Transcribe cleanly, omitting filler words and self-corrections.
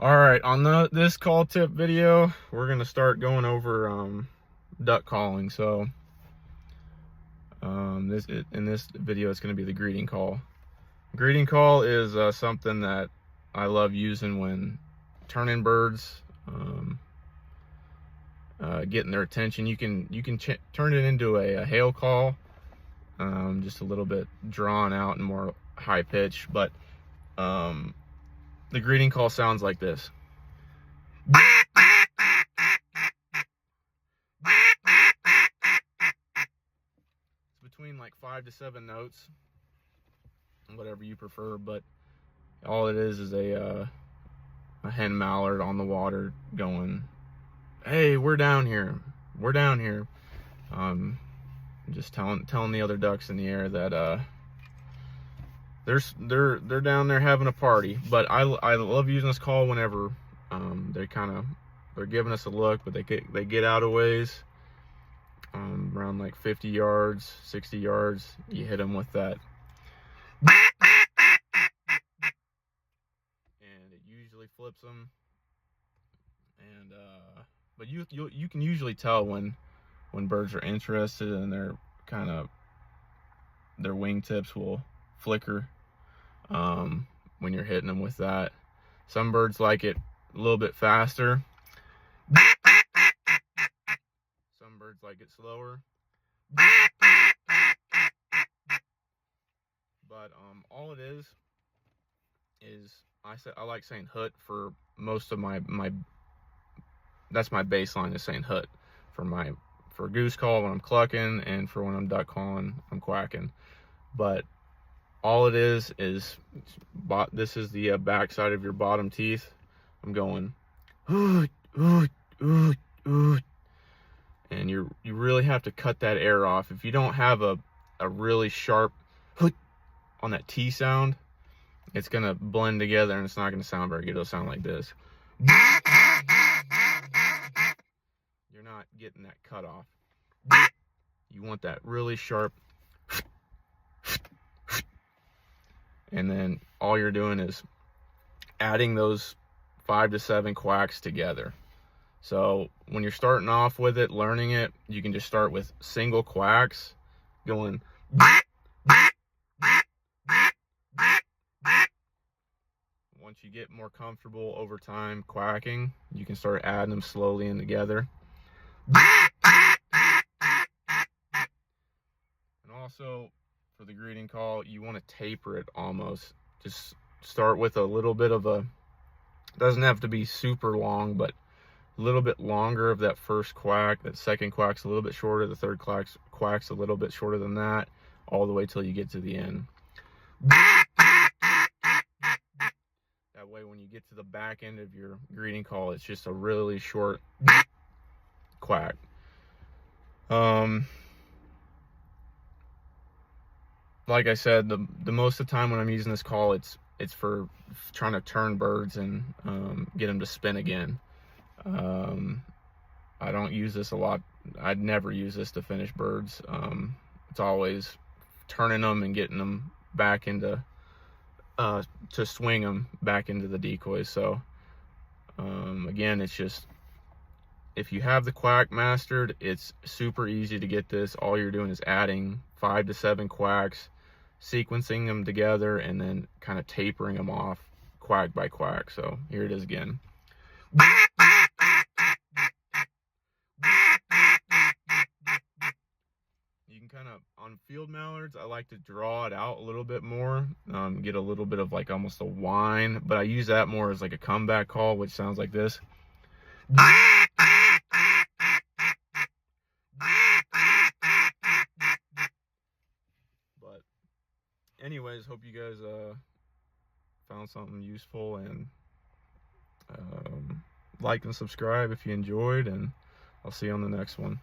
All right, on this call tip video, we're gonna start going over duck calling. So in this video, it's gonna be the greeting call. Greeting call is something that I love using when turning birds, getting their attention. You can turn it into a hail call, just a little bit drawn out and more high pitch, but the greeting call sounds like this. It's between like 5 to 7 notes, whatever you prefer, but all it is a hen mallard on the water going, "Hey, we're down here. We're down here." Just telling the other ducks in the air that they're down there having a party. But I love using this call whenever they're giving us a look, but they get out of ways, around like 50 yards, 60 yards. You hit them with that, and it usually flips them. And but you can usually tell when birds are interested, and their wingtips will flicker when you're hitting them with that. Some birds like it a little bit faster. Some birds like it slower. But all it is I like saying "hut" for most of my that's my baseline, is saying "hut" for goose call when I'm clucking, and for when I'm duck calling, I'm quacking. But all it is this is the backside of your bottom teeth. I'm going "hoot, hoot, hoot, hoot," and you really have to cut that air off. If you don't have a really sharp "hoot" on that T sound, it's gonna blend together and it's not gonna sound very good. It'll sound like this. You're not getting that cut off. You want that really sharp, and then all you're doing is adding those 5 to 7 quacks together. So when you're starting off with it, learning it, you can just start with single quacks, going once you get more comfortable over time quacking, you can start adding them slowly in together. And also, for the greeting call, you want to taper it almost. Just start with a little bit of doesn't have to be super long, but a little bit longer of that first quack. That second quack's a little bit shorter. The third quack's a little bit shorter than that, all the way till you get to the end. That way, when you get to the back end of your greeting call, it's just a really short quack. Like I said, the most of the time when I'm using this call, it's for trying to turn birds and get them to spin again. I don't use this a lot. I'd never use this to finish birds. It's always turning them and getting them back into to swing them back into the decoys. So again, it's just, if you have the quack mastered, it's super easy to get this. All you're doing is adding 5 to 7 quacks, sequencing them together, and then kind of tapering them off quack by quack. So here it is again. You can kind of, on field mallards, I like to draw it out a little bit more, get a little bit of like almost a whine, but I use that more as like a comeback call, which sounds like this. But anyways, hope you guys found something useful, and like and subscribe if you enjoyed, and I'll see you on the next one.